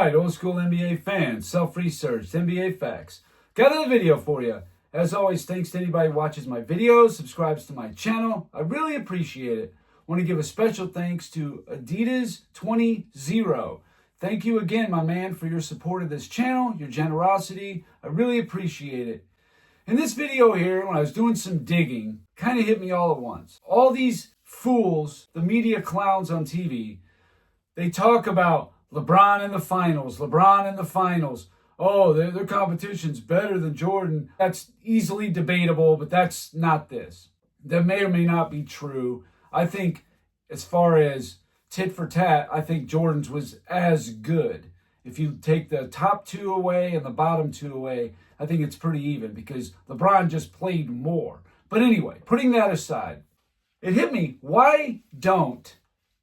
right, old school NBA fans, self-researched, NBA facts. Got another video for you. As always, thanks to anybody who watches my videos, subscribes to my channel. I really appreciate it. Want to give a special thanks to Adidas 20. Thank you again, my man, for your support of this channel, your generosity. I really appreciate it. In this video here, when I was doing some digging, kind of hit me all at once. All these fools, the media clowns on TV, they talk about LeBron in the finals, LeBron in the finals. Oh, their competition's better than Jordan. That's easily debatable, but that's not this. That may or may not be true. I think as far as tit for tat, I think Jordan's was as good. If you take the top two away and the bottom two away, I think it's pretty even because LeBron just played more. But anyway, putting that aside, it hit me. Why don't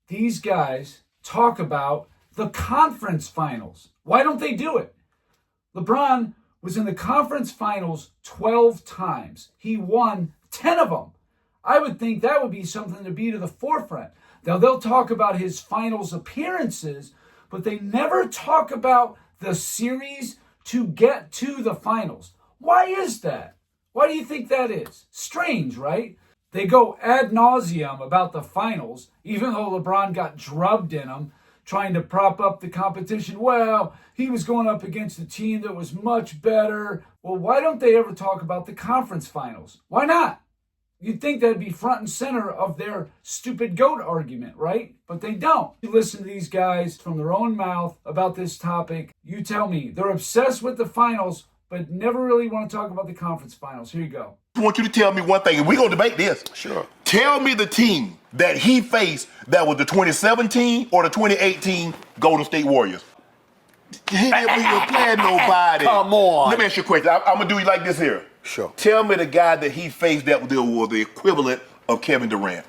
these guys talk about the conference finals? Why don't they do it? LeBron was in the conference finals 12 times. He won 10 of them. I would think that would be something to be to the forefront. Now, they'll talk about his finals appearances, but they never talk about the series to get to the finals. Why is that? Why do you think that is? Strange, right? They go ad nauseum about the finals, even though LeBron got drubbed in them, trying to prop up the competition. Well, he was going up against a team that was much better. Well, why don't they ever talk about the conference finals? Why not? You'd think that'd be front and center of their stupid GOAT argument, right? But they don't. You listen to these guys from their own mouth about this topic. You tell me. They're obsessed with the finals, but never really want to talk about the conference finals. Here you go. I want you to tell me one thing, and we're going to debate this. Sure. Tell me the team that he faced that was the 2017 or the 2018 Golden State Warriors. He didn't even play nobody. Come on. Let me ask you a question. I'm going to do you like this here. Sure. Tell me the guy that he faced that was the equivalent of Kevin Durant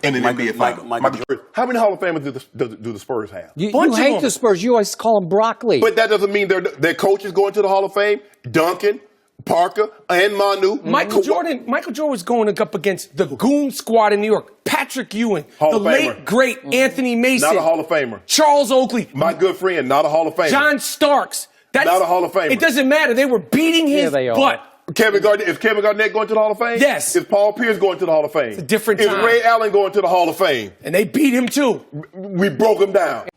in the NBA Finals. Michael Jordan. How many Hall of Famers do the Spurs have? You hate the Spurs. You always call them broccoli. But that doesn't mean their coaches going to the Hall of Fame. Duncan, Parker, and Manu. Michael Jordan was going up against the Goon Squad in New York. Patrick Ewing, Hall the of Famer. late, great Anthony Mason. Not a Hall of Famer. Charles Oakley. My good friend, not a Hall of Famer. John Starks. Not a Hall of Famer. It doesn't matter. They were beating his butt. Is Kevin Garnett going to the Hall of Fame? Yes. Is Paul Pierce going to the Hall of Fame? It's a different Is time. Ray Allen going to the Hall of Fame? And they beat him too. We broke him down.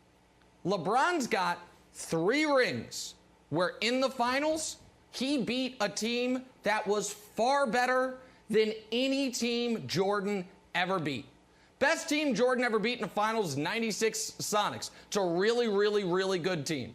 LeBron's got 3 rings where in the finals, he beat a team that was far better than any team Jordan ever beat. Best team Jordan ever beat in the finals is 96 Sonics. It's a really, really, really good team.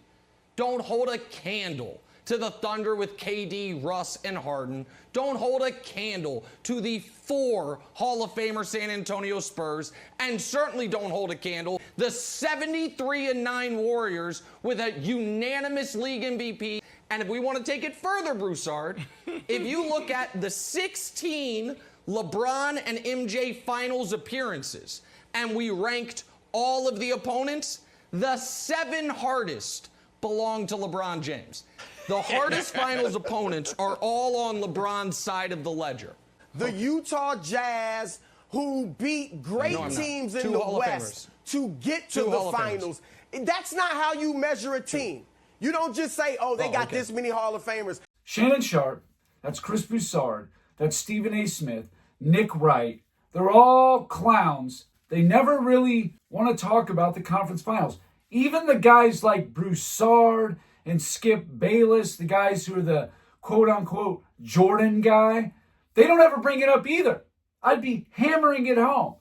Don't hold a candle to the Thunder with KD, Russ, and Harden. Don't hold a candle to the 4 Hall of Famer San Antonio Spurs, and certainly don't hold a candle the 73-9 Warriors with a unanimous league MVP. And if we want to take it further, Broussard, if you look at the 16 LeBron and MJ finals appearances, and we ranked all of the opponents, the 7 hardest belong to LeBron James. The hardest finals opponents are all on LeBron's side of the ledger. The Utah Jazz, who beat great teams in the West to get to the finals. That's not how you measure a team. You don't just say, oh, they got this many Hall of Famers. Shannon Sharpe, that's Chris Broussard, that's Stephen A. Smith, Nick Wright. They're all clowns. They never really want to talk about the conference finals. Even the guys like Broussard and Skip Bayless, the guys who are the quote-unquote Jordan guy, they don't ever bring it up either. I'd be hammering it home.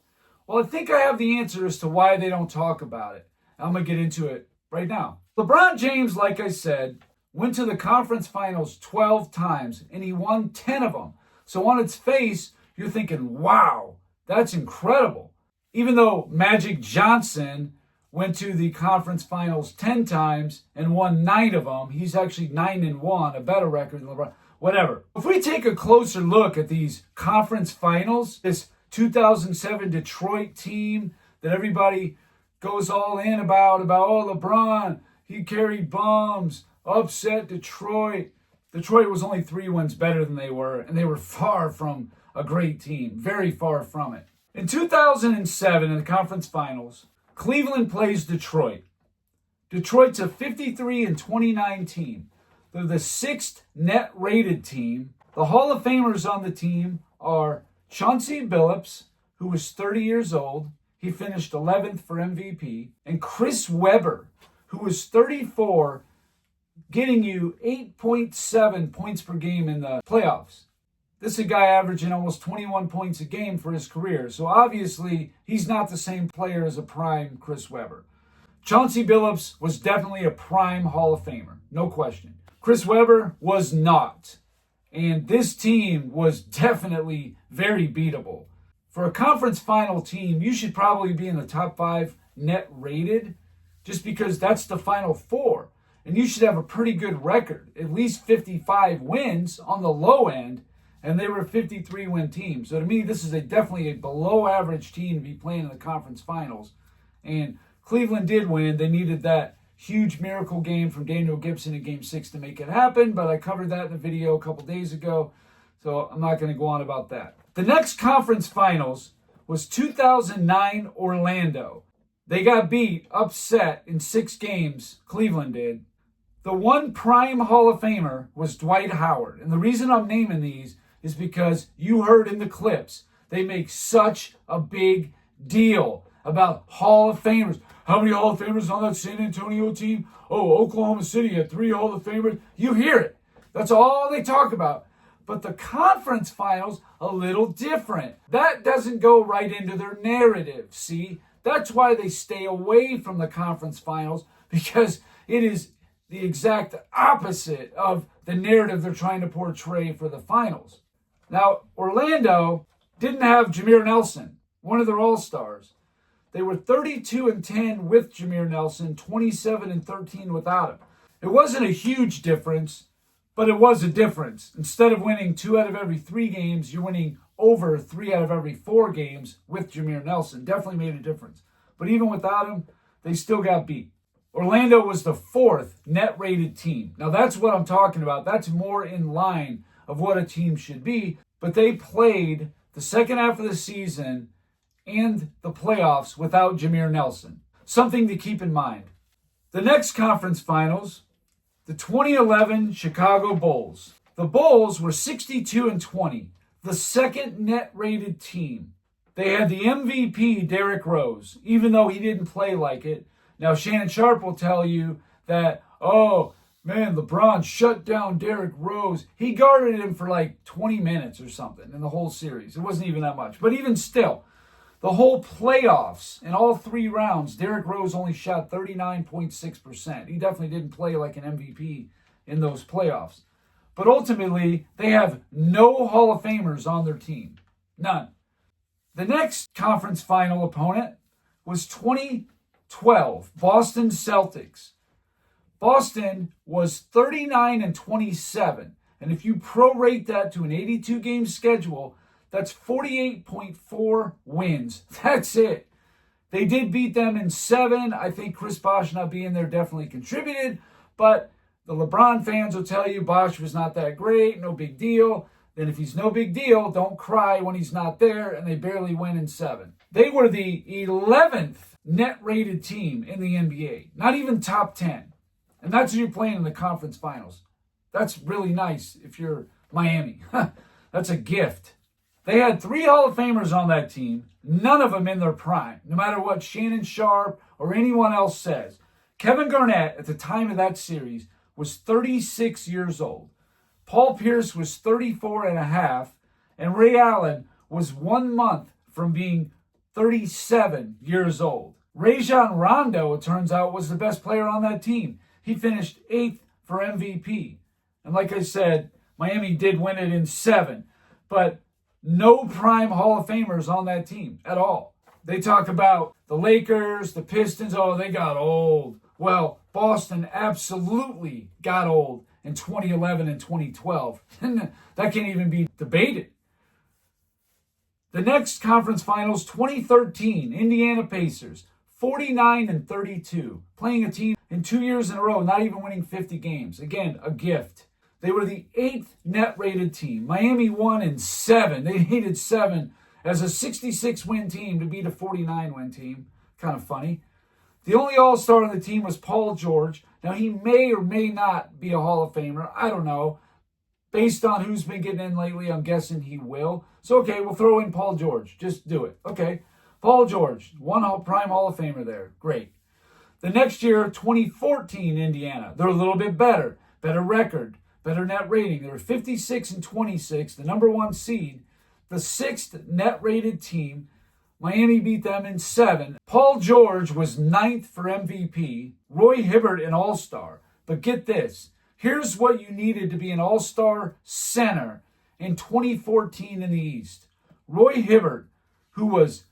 Well, I think I have the answer as to why they don't talk about it. I'm going to get into it right now. LeBron James, like I said, went to the conference finals 12 times, and he won 10 of them. So on its face, you're thinking, wow, that's incredible. Even though Magic Johnson went to the conference finals 10 times and won 9 of them. He's actually 9-1, a better record than LeBron. Whatever. If we take a closer look at these conference finals, this 2007 Detroit team that everybody goes all in about oh, LeBron, he carried bombs, upset Detroit. Detroit was only 3 wins better than they were, and they were far from a great team, very far from it. In 2007, in the conference finals, Cleveland plays Detroit. Detroit's a 53-29 team. They're the 6th net rated team. The Hall of Famers on the team are Chauncey Billups, who was 30 years old. He finished 11th for MVP. And Chris Webber, who was 34, getting you 8.7 points per game in the playoffs. This is a guy averaging almost 21 points a game for his career. So obviously, he's not the same player as a prime Chris Webber. Chauncey Billups was definitely a prime Hall of Famer, no question. Chris Webber was not. And this team was definitely very beatable. For a conference final team, you should probably be in the top 5 net rated, just because that's the Final Four. And you should have a pretty good record, at least 55 wins on the low end, and they were a 53-win team. So to me, this is definitely a below-average team to be playing in the conference finals. And Cleveland did win. They needed that huge miracle game from Daniel Gibson in Game 6 to make it happen, but I covered that in a video a couple days ago, so I'm not going to go on about that. The next conference finals was 2009 Orlando. They got beat, upset in 6 games, Cleveland did. The one prime Hall of Famer was Dwight Howard. And the reason I'm naming these is because you heard in the clips, they make such a big deal about Hall of Famers. How many Hall of Famers on that San Antonio team? Oh, Oklahoma City had 3 Hall of Famers. You hear it. That's all they talk about. But the conference finals, a little different. That doesn't go right into their narrative, see? That's why they stay away from the conference finals, because it is the exact opposite of the narrative they're trying to portray for the finals. Now, Orlando didn't have Jameer Nelson, one of their all-stars. They were 32-10 with Jameer Nelson, 27-13 without him. It wasn't a huge difference, but it was a difference. Instead of winning 2 out of every 3 games, you're winning over 3 out of every 4 games with Jameer Nelson. Definitely made a difference. But even without him, they still got beat. Orlando was the 4th net-rated team. Now that's what I'm talking about. That's more in line of what a team should be. But they played the second half of the season and the playoffs without Jameer Nelson. Something to keep in mind. The next conference finals, the 2011 Chicago Bulls. The Bulls were 62-20, the 2nd net-rated team. They had the MVP, Derrick Rose, even though he didn't play like it. Now, Shannon Sharp will tell you that, oh, man, LeBron shut down Derrick Rose. He guarded him for like 20 minutes or something in the whole series. It wasn't even that much. But even still, the whole playoffs in all 3 rounds, Derrick Rose only shot 39.6%. He definitely didn't play like an MVP in those playoffs. But ultimately, they have no Hall of Famers on their team. None. The next conference final opponent was 2012, Boston Celtics. Boston was 39-27. And if you prorate that to an 82-game schedule, that's 48.4 wins. That's it. They did beat them in 7. I think Chris Bosh not being there definitely contributed. But the LeBron fans will tell you Bosh was not that great, no big deal. Then if he's no big deal, don't cry when he's not there, and they barely win in 7. They were the 11th net-rated team in the NBA, not even top 10. And that's who you're playing in the conference finals. That's really nice if you're Miami. That's a gift. They had 3 Hall of Famers on that team, none of them in their prime, no matter what Shannon Sharp or anyone else says. Kevin Garnett, at the time of that series, was 36 years old. Paul Pierce was 34 and a half, and Ray Allen was 1 month from being 37 years old. Rajon Rondo, it turns out, was the best player on that team. He finished 8th for MVP. And like I said, Miami did win it in 7, but no prime Hall of Famers on that team at all. They talk about the Lakers, the Pistons, oh, they got old. Well, Boston absolutely got old in 2011 and 2012. That can't even be debated. The next conference finals, 2013, Indiana Pacers, 49-32, playing a team in 2 years in a row, not even winning 50 games. Again, a gift. They were the 8th net-rated team. Miami won in 7. They needed 7 as a 66-win team to beat a 49-win team. Kind of funny. The only All-Star on the team was Paul George. Now, he may or may not be a Hall of Famer. I don't know. Based on who's been getting in lately, I'm guessing he will. So, okay, we'll throw in Paul George. Just do it. Okay. Paul George, one prime Hall of Famer there. Great. The next year, 2014, Indiana. They're a little bit better. Better record. Better net rating. They were 56 and 26, the number 1 seed. The 6th net rated team. Miami beat them in 7. Paul George was 9th for MVP. Roy Hibbert an All-Star. But get this. Here's what you needed to be an All-Star center in 2014 in the East. Roy Hibbert, who was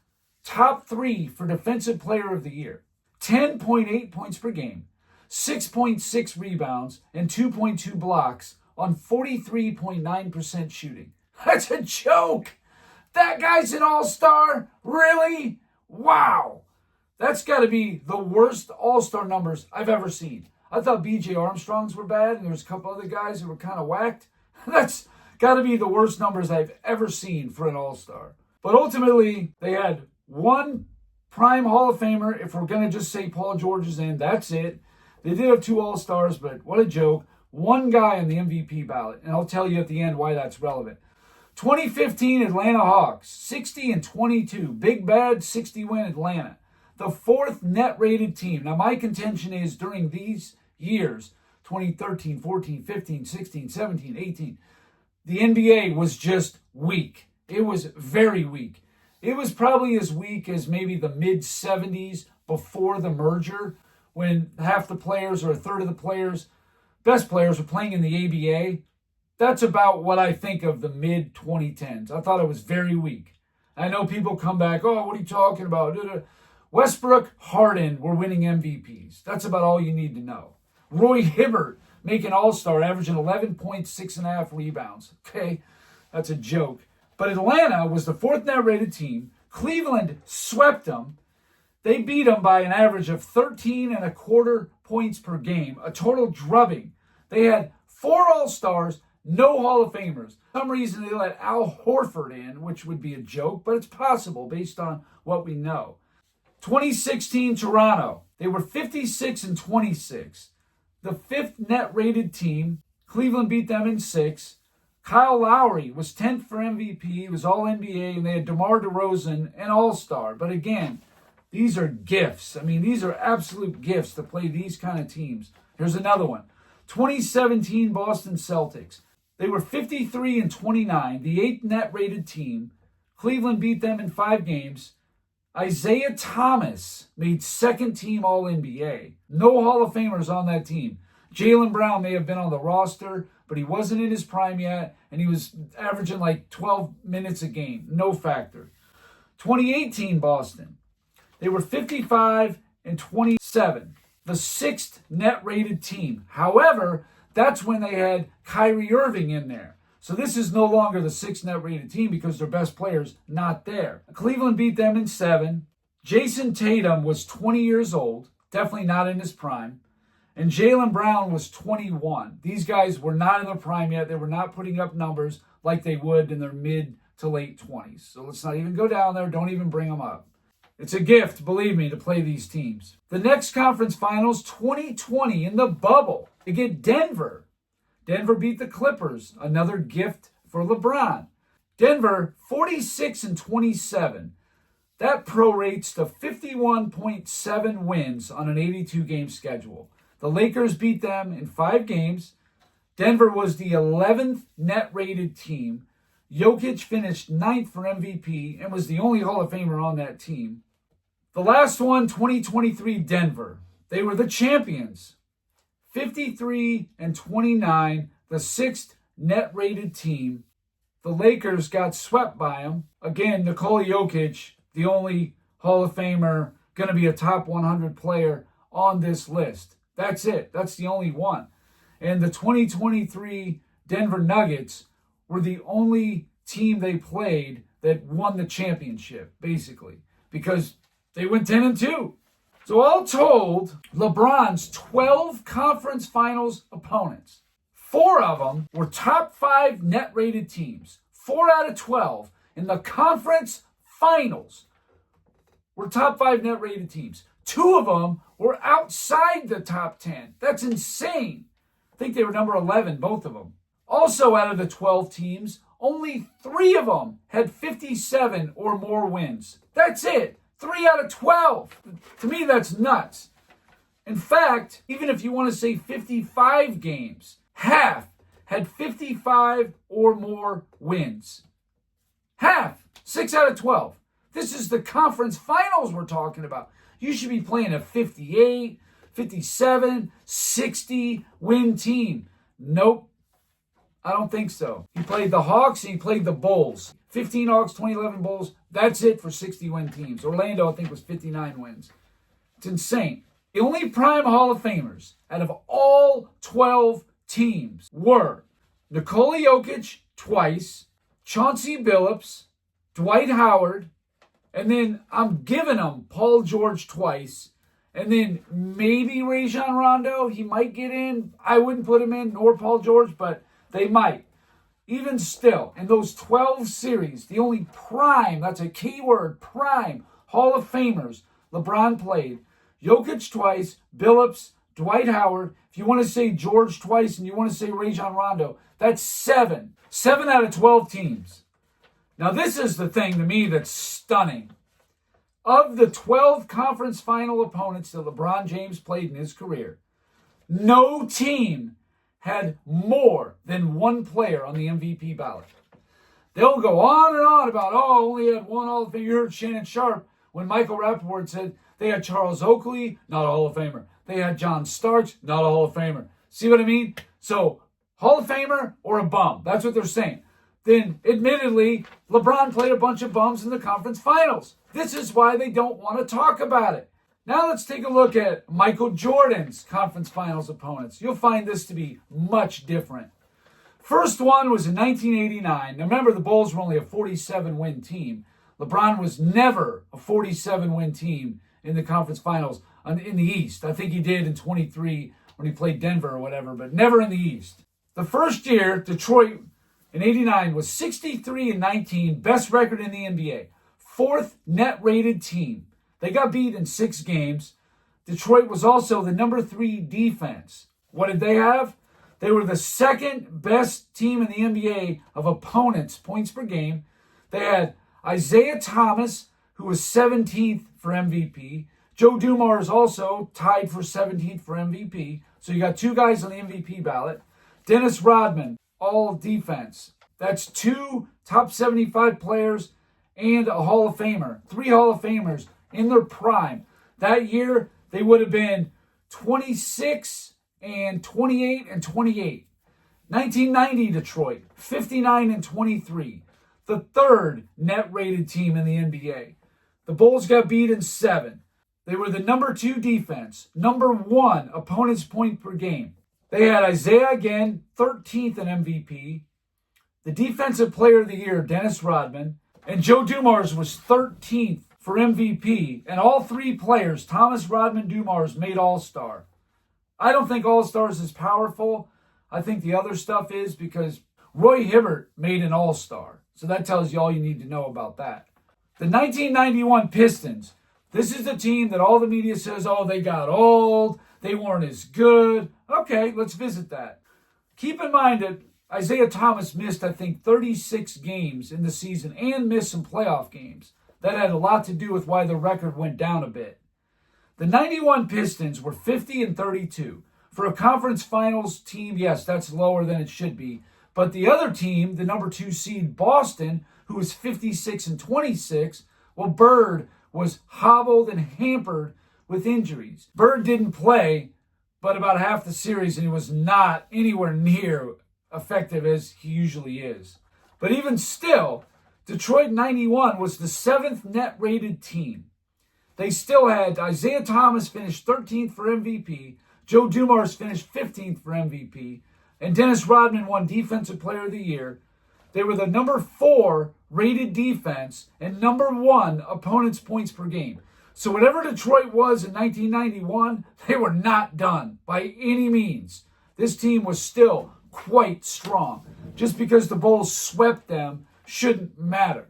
top 3 for Defensive Player of the Year. 10.8 points per game. 6.6 rebounds and 2.2 blocks on 43.9% shooting. That's a joke. That guy's an all-star? Really? Wow. That's got to be the worst all-star numbers I've ever seen. I thought B.J. Armstrong's were bad, and there was a couple other guys that were kind of whacked. That's got to be the worst numbers I've ever seen for an all-star. But ultimately, they had one prime Hall of Famer. If we're going to just say Paul George is in, that's it. They did have 2 all-stars, but what a joke. One guy on the MVP ballot, and I'll tell you at the end why that's relevant. 2015 Atlanta Hawks, 60 and 22. Big bad 60 win Atlanta. The 4th net rated team. Now my contention is during these years, 2013, 14, 15, 16, 17, 18, the NBA was just weak. It was very weak. It was probably as weak as maybe the mid-70s before the merger, when half the players or a third of the players, best players, were playing in the ABA. That's about what I think of the mid-2010s. I thought it was very weak. I know people come back, oh, what are you talking about? Westbrook, Harden were winning MVPs. That's about all you need to know. Roy Hibbert making All-Star, averaging 11.6.5 rebounds. Okay, that's a joke. But Atlanta was the 4th net-rated team. Cleveland swept them. They beat them by an average of 13.25 points per game, a total drubbing. They had 4 All-Stars, no Hall of Famers. For some reason, they let Al Horford in, which would be a joke, but it's possible based on what we know. 2016 Toronto, they were 56 and 26. The 5th net-rated team. Cleveland beat them in 6. Kyle Lowry was 10th for MVP. He was All-NBA, and they had DeMar DeRozan, an All-Star. But again, these are gifts. I mean, these are absolute gifts to play these kind of teams. Here's another one. 2017 Boston Celtics. They were 53 and 29, the 8th net-rated team. Cleveland beat them in 5 games. Isaiah Thomas made 2nd team All-NBA. No Hall of Famers on that team. Jaylen Brown may have been on the roster, but he wasn't in his prime yet, and he was averaging like 12 minutes a game. No factor. 2018 Boston. They were 55 and 27, the 6th net-rated team. However, that's when they had Kyrie Irving in there. So this is no longer the 6th net-rated team because their best player's not there. Cleveland beat them in 7. Jason Tatum was 20 years old, definitely not in his prime. And Jaylen Brown was 21. These guys were not in their prime yet. They were not putting up numbers like they would in their mid to late 20s. So let's not even go down there. Don't even bring them up. It's a gift, believe me, to play these teams. The next conference finals, 2020 in the bubble. They get Denver. Denver beat the Clippers. Another gift for LeBron. Denver, 46 and 27. That prorates to 51.7 wins on an 82-game schedule. The Lakers beat them in 5 games. Denver was the 11th net-rated team. Jokic finished 9th for MVP and was the only Hall of Famer on that team. The last one, 2023 Denver. They were the champions. 53 and 29, the 6th net-rated team. The Lakers got swept by them. Again, Nikola Jokic, the only Hall of Famer, going to be a top 100 player on this list. That's it. That's the only one. And the 2023 Denver Nuggets were the only team they played that won the championship, basically, because they went 10 and 2. So all told, LeBron's 12 conference finals opponents, 4 of them were top 5 net-rated teams. 4 out of 12 in the conference finals were top 5 net-rated teams. 2 of them were outside the top 10. That's insane. I think they were number 11, both of them. Also, out of the 12 teams, only 3 of them had 57 or more wins. That's it. 3 out of 12. To me, that's nuts. In fact, even if you want to say 55 games, half had 55 or more wins. Half. 6 out of 12. This is the conference finals we're talking about. You should be playing a 58, 57, 60 win team. Nope. I don't think so. He played the Hawks and he played the Bulls. 15 Hawks, 2011 Bulls. That's it for 60 win teams. Orlando, I think, was 59 wins. It's insane. The only prime Hall of Famers out of all 12 teams were Nikola Jokic twice, Chauncey Billups, Dwight Howard, and then I'm giving him Paul George twice, and then maybe Rajon Rondo. He might get in. I wouldn't put him in, nor Paul George, but they might. Even still, in those 12 series, the only prime, that's a key word, prime, Hall of Famers LeBron played, Jokic twice, Billups, Dwight Howard. If you want to say George twice and you want to say Rajon Rondo, that's 7. 7 out of 12 teams. Now, this is the thing to me that's stunning. Of the 12 conference final opponents that LeBron James played in his career, no team had more than 1 player on the MVP ballot. They'll go on and on about, only had 1 Hall of Famer. You heard Shannon Sharp when Michael Rappaport said they had Charles Oakley, not a Hall of Famer. They had John Starks, not a Hall of Famer. See what I mean? So, Hall of Famer or a bum. That's what they're saying. Then, admittedly, LeBron played a bunch of bums in the conference finals. This is why they don't want to talk about it. Now let's take a look at Michael Jordan's conference finals opponents. You'll find this to be much different. First one was in 1989. Now remember, the Bulls were only a 47-win team. LeBron was never a 47-win team in the conference finals in the East. I think he did in 23 when he played Denver or whatever, but never in the East. The first year, Detroit in 89 was 63-19, best record in the NBA. 4th net-rated team. They got beat in 6 games. Detroit was also the number 3 defense. What did they have? They were the 2nd best team in the NBA of opponents, points per game. They had Isaiah Thomas, who was 17th for MVP. Joe Dumars also tied for 17th for MVP. So you got 2 guys on the MVP ballot. Dennis Rodman, all defense. That's 2 top 75 players and a Hall of Famer. 3 Hall of Famers in their prime. That year, they would have been 26 and 28 and 28. 1990 Detroit, 59 and 23. The 3rd net-rated team in the NBA. The Bulls got beat in 7. They were the number 2 defense, number 1 opponent's point per game. They had Isaiah again, 13th in MVP. The Defensive Player of the Year, Dennis Rodman. And Joe Dumars was 13th for MVP. And all 3 players, Thomas, Rodman, Dumars, made All-Star. I don't think All-Stars is powerful. I think the other stuff is because Roy Hibbert made an All-Star. So that tells you all you need to know about that. The 1991 Pistons. This is the team that all the media says, they got old. They weren't as good. Okay, let's visit that. Keep in mind that Isaiah Thomas missed, I think, 36 games in the season and missed some playoff games. That had a lot to do with why the record went down a bit. The 91 Pistons were 50 and 32. For a conference finals team, yes, that's lower than it should be. But the other team, the number 2 seed Boston, who was 56 and 26, well, Bird was hobbled and hampered with injuries. Bird didn't play but about half the series, and he was not anywhere near effective as he usually is. But even still, Detroit 91 was the 7th net-rated team. They still had Isaiah Thomas finished 13th for MVP, Joe Dumars finished 15th for MVP, and Dennis Rodman won Defensive Player of the Year. They were the number 4 rated defense and number 1 opponent's points per game. So whatever Detroit was in 1991, they were not done by any means. This team was still quite strong. Just because the Bulls swept them shouldn't matter.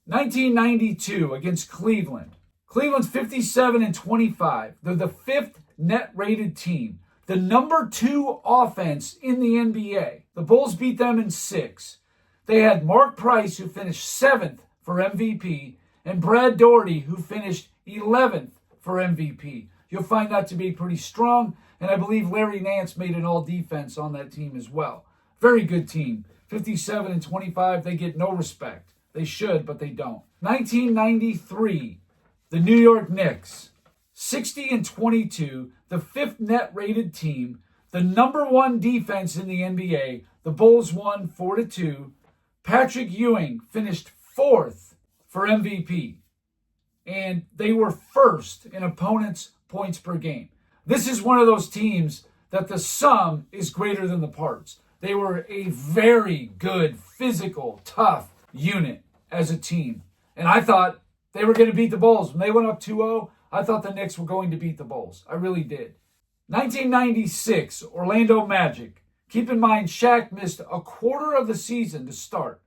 1992 against Cleveland. Cleveland's 57-25. They're the 5th net rated team. The number 2 offense in the NBA. The Bulls beat them in 6. They had Mark Price, who finished 7th for MVP, and Brad Daugherty, who finished 11th for MVP. You'll find that to be pretty strong, and I believe Larry Nance made an all-defense on that team as well. Very good team. 57-25, they get no respect. They should, but they don't. 1993, the New York Knicks. 60-22, the 5th net-rated team, the number 1 defense in the NBA. The Bulls won 4-2. Patrick Ewing finished 4th for MVP, and they were 1st in opponents' points per game. This is one of those teams that the sum is greater than the parts. They were a very good, physical, tough unit as a team. And I thought they were going to beat the Bulls. When they went up 2-0, I thought the Knicks were going to beat the Bulls. I really did. 1996, Orlando Magic. Keep in mind, Shaq missed a quarter of the season to start.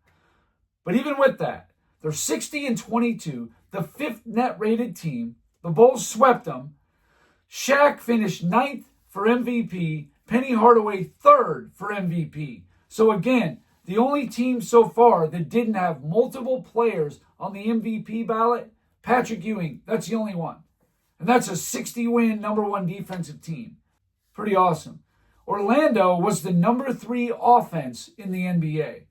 But even with that, they're 60-22, the 5th net-rated team. The Bulls swept them. Shaq finished 9th for MVP. Penny Hardaway 3rd for MVP. So again, the only team so far that didn't have multiple players on the MVP ballot, Patrick Ewing, that's the only one. And that's a 60-win number 1 defensive team. Pretty awesome. Orlando was the number 3 offense in the NBA.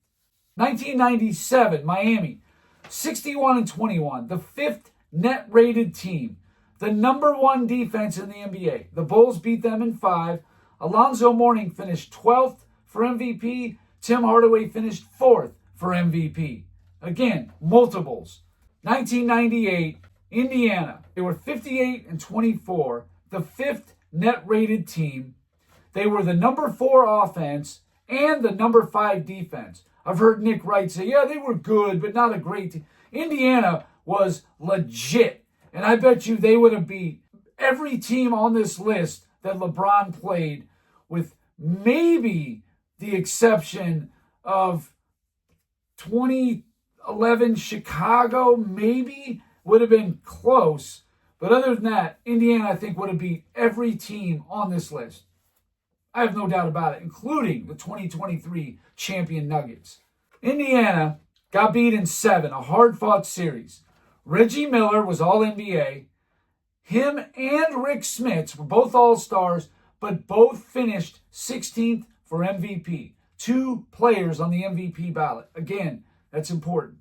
1997, Miami, 61-21, the 5th net-rated team, the number 1 defense in the NBA. The Bulls beat them in 5. Alonzo Mourning finished 12th for MVP. Tim Hardaway finished 4th for MVP. Again, multiples. 1998, Indiana. They were 58-24, the 5th net-rated team. They were the number 4 offense and the number 5 defense. I've heard Nick Wright say, yeah, they were good, but not a great team. Indiana was legit. And I bet you they would have beat every team on this list that LeBron played, with maybe the exception of 2011 Chicago, maybe would have been close. But other than that, Indiana, I think, would have beat every team on this list. I have no doubt about it, including the 2023 champion Nuggets. Indiana got beat in 7, a hard-fought series. Reggie Miller was All-NBA. Him and Rick Smits were both All-Stars, but both finished 16th for MVP. 2 players on the MVP ballot. Again, that's important.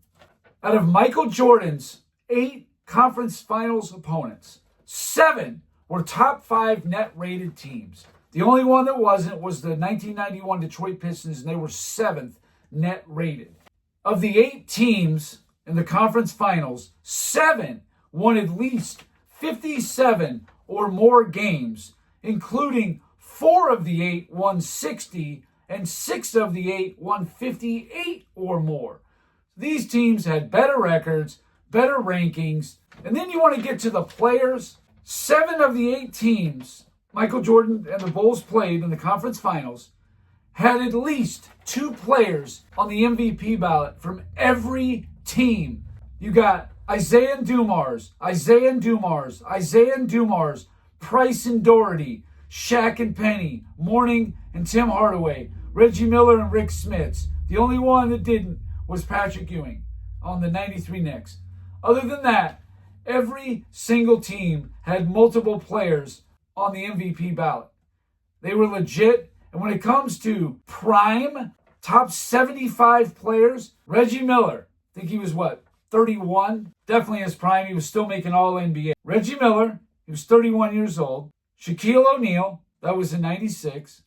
Out of Michael Jordan's 8 conference finals opponents, 7 were top 5 net-rated teams. The only one that wasn't was the 1991 Detroit Pistons, and they were 7th net-rated. Of the 8 teams in the conference finals, 7 won at least 57 or more games, including 4 of the 8 won 60 and 6 of the 8 won 58 or more. These teams had better records, better rankings, and then you want to get to the players. 7 of the 8 teams Michael Jordan and the Bulls played in the conference finals had at least 2 players on the MVP ballot from every team. You got Isaiah Dumars, Price and Daugherty, Shaq and Penny, Mourning and Tim Hardaway, Reggie Miller and Rick Smits. The only one that didn't was Patrick Ewing on the 93 Knicks. Other than that, every single team had multiple players on the MVP ballot. They were legit. And when it comes to prime, top 75 players, Reggie Miller, I think he was 31? Definitely his prime. He was still making All-NBA. Reggie Miller, he was 31 years old. Shaquille O'Neal, that was in 96.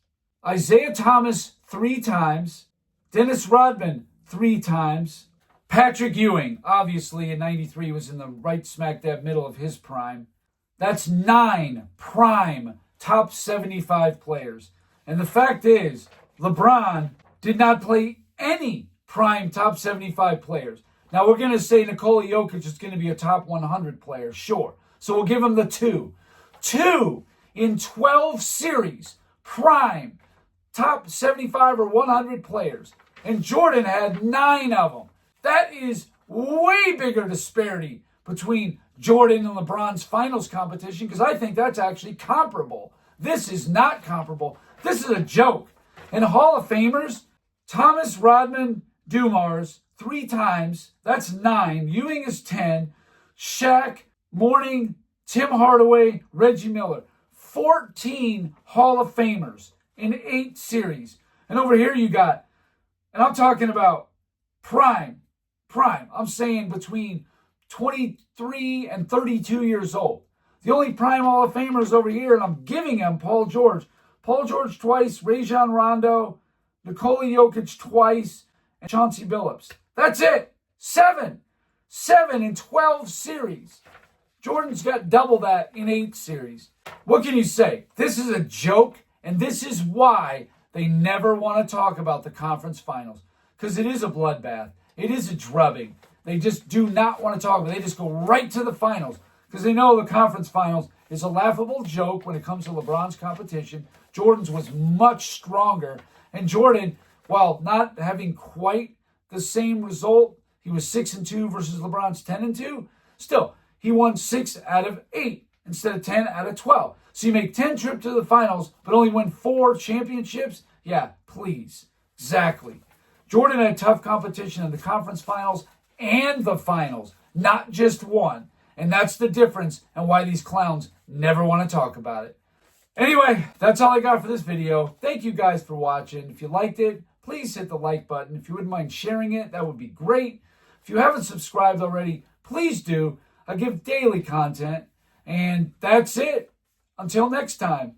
Isaiah Thomas 3 times. Dennis Rodman 3 times. Patrick Ewing, obviously in 93, was in the right smack dab middle of his prime. That's 9 prime top 75 players. And the fact is, LeBron did not play any prime top 75 players. Now, we're going to say Nikola Jokic is going to be a top 100 player, sure. So we'll give him the 2. 2 in 12 series, prime, top 75 or 100 players. And Jordan had 9 of them. That is way bigger disparity between Jordan and LeBron's finals competition because I think that's actually comparable. This is not comparable. This is a joke. And Hall of Famers, Thomas Rodman Dumars, 3 times. That's 9. Ewing is 10. Shaq, Mourning, Tim Hardaway, Reggie Miller. 14 Hall of Famers in 8 series. And over here you got, and I'm talking about prime. I'm saying between 23 and 32 years old. The only prime Hall of Famers over here, and I'm giving him Paul George. Paul George twice, Rajon Rondo, Nikola Jokic twice, and Chauncey Billups. That's it. 7 in 12 series. Jordan's got double that in 8 series. What can you say? This is a joke, and this is why they never want to talk about the conference finals. Because it is a bloodbath. It is a drubbing. They just do not want to talk about it. They just go right to the finals. Because they know the conference finals is a laughable joke when it comes to LeBron's competition. Jordan's was much stronger. And Jordan, while not having quite the same result, he was 6-2 versus LeBron's 10-2. Still, he won 6 out of 8 instead of 10 out of 12. So you make 10 trips to the finals, but only win 4 championships? Yeah, please. Exactly. Jordan had tough competition in the conference finals and the finals, not just one. And that's the difference and why these clowns never want to talk about it. Anyway, that's all I got for this video. Thank you guys for watching. If you liked it, please hit the like button. If you wouldn't mind sharing it, that would be great. If you haven't subscribed already, please do. I give daily content. And that's it. Until next time.